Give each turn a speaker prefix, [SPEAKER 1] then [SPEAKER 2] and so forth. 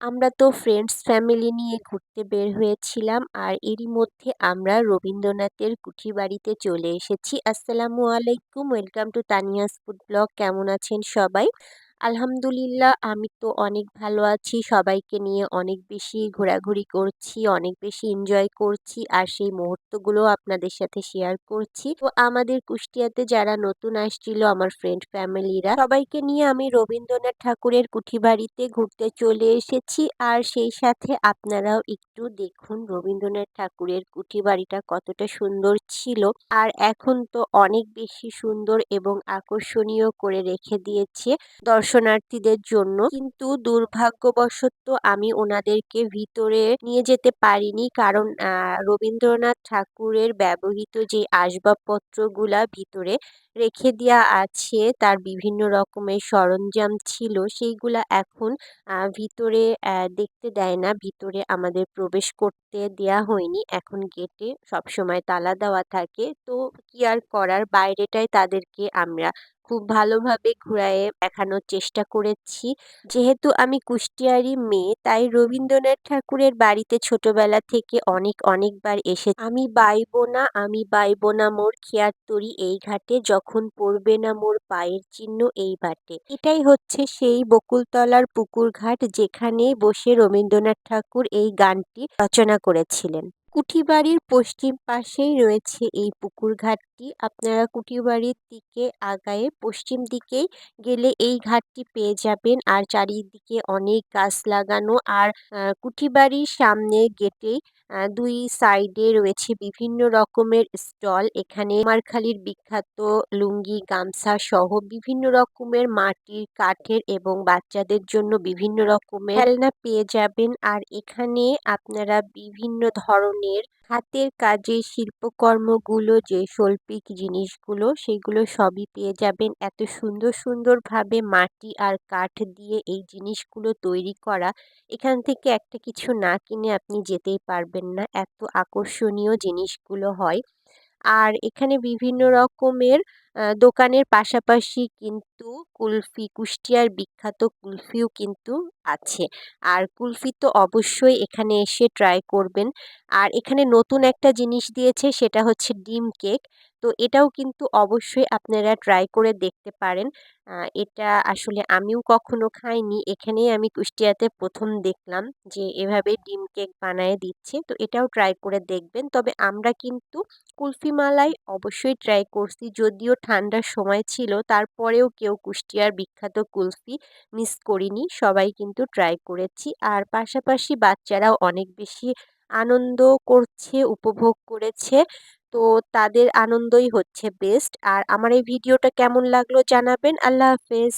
[SPEAKER 1] আমরা তো friends family নিয়ে ঘুরতে বের হয়েছিলাম আর এরই মধ্যে আমরা রবীন্দ্রনাথের কুঠিবাড়িতে চলে এসেছি। আসসালামু আলাইকুম, welcome to Tania's food blog. কেমন আছেন সবাই? আলহামদুলিল্লাহ, আমি তো অনেক ভালো আছি। সবাইকে নিয়ে অনেক বেশি ঘোরাঘুরি করছি, অনেক বেশি এনজয় করছি আর সেই মুহূর্তগুলো আপনাদের সাথে শেয়ার করছি। তো আমাদের কুষ্টিয়াতে যারা নতুন আসছিল, আমার ফ্রেন্ড ফ্যামিলিরা, সবাইকে নিয়ে আমি রবীন্দ্রনাথ ঠাকুরের কুঠিবাড়িতে ঘুরতে চলে এসেছি। আর সেই সাথে আপনারাও একটু দেখুন রবীন্দ্রনাথ ঠাকুরের কুঠিবাড়িটা কতটা সুন্দর ছিল। আর এখন তো অনেক বেশি সুন্দর এবং আকর্ষণীয় করে রেখে দিয়েছে দর্শনার্থীদের জন্য। কিন্তু দুর্ভাগ্যবশত আমি ওনাদেরকে ভিতরে নিয়ে যেতে পারিনি, কারণ রবীন্দ্রনাথ ঠাকুরের ব্যবহৃত যে আসবাবপত্রগুলা ভিতরে রেখে দেওয়া আছে, তার বিভিন্ন রকমের সরঞ্জাম ছিল, সেইগুলা এখন ভিতরে দেখতে দেয় না। ভিতরে আমাদের প্রবেশ করতে দেয়া হয়নি, এখন গেটে সবসময় তালা দেওয়া থাকে। তো কি আর করার, বাইরেটাই তাদেরকে আমরা খুব ভালোভাবে ঘুরায়ে দেখানোর চেষ্টা করেছি। যেহেতু আমি কুষ্টিয়ারই মেয়ে, তাই রবীন্দ্রনাথ ঠাকুরের বাড়িতে ছোটবেলা থেকে অনেকবার এসেছি। আমি বাইবো না মোর খেয়ার তরি এই ঘাটে, যখন পড়বে না মোর পায়ের চিহ্ন এই বাটে। এটাই হচ্ছে সেই বকুলতলার পুকুর ঘাট, যেখানে বসে রবীন্দ্রনাথ ঠাকুর এই গানটি রচনা করেছিলেন। কুঠিবাড়ির পশ্চিম পাশেই রয়েছে এই পুকুর ঘাটটি। আপনারা কুঠিবাড়ির দিকে আগায়ে পশ্চিম দিকেই গেলে এই ঘাটটি পেয়ে যাবেন। আর চারিদিকে অনেক গাছ লাগানো। আর কুঠিবাড়ির সামনে গেটেই দুই সাইডে রয়েছে বিভিন্ন রকমের স্টল। এখানে কুমারখালীর বিখ্যাত লুঙ্গি, গামছা সহ বিভিন্ন রকমের মাটির, কাঠের এবং বাচ্চাদের জন্য বিভিন্ন রকমের খেলনা পেয়ে যাবেন। আর এখানে আপনারা বিভিন্ন ধরনের হাতের কাজের শিল্পকর্মগুলো, যে শৈল্পিক জিনিসগুলো, সেগুলো সবই পেয়ে যাবেন। এত সুন্দরভাবে মাটি আর কাঠ দিয়ে এই জিনিসগুলো তৈরি করা, এখান থেকে একটা কিছু না কিনে আপনি যেতেই পারবেন না, এত আকর্ষণীয় জিনিসগুলো হয়। আর এখানে বিভিন্ন রকমের দোকানের পাশাপাশি কিন্তু কুলফি, কুষ্টিয়ার বিখ্যাত কুলফিও কিন্তু আছে। আর কুলফি তো অবশ্যই এখানে এসে ট্রাই করবেন। আর এখানে নতুন একটা জিনিস দিয়েছে, সেটা হচ্ছে ডিম কেক। তো এটাও কিন্তু অবশ্যই আপনারা ট্রাই করে দেখতে পারেন। এটা আসলে আমিও কখনো খাইনি, এখানেই আমি কুষ্টিয়াতে প্রথম দেখলাম যে এভাবে ডিম কেক বানায় দিচ্ছে। তো এটাও ট্রাই করে দেখবেন। তবে আমরা কিন্তু কুলফি মালাই অবশ্যই ট্রাই করছি, যদিও ঠান্ডার সময় ছিল, তারপরেও কেউ কুষ্টিয়ার বিখ্যাত কুলফি মিস করিনি, সবাই কিন্তু ট্রাই করেছি। আর পাশাপাশি বাচ্চারাও অনেক বেশি আনন্দ করছে, উপভোগ করেছে। তো তাদের আনন্দই হচ্ছে বেস্ট। আর আমার এই ভিডিওটা কেমন লাগলো জানাবেন। আল্লাহ হাফেজ।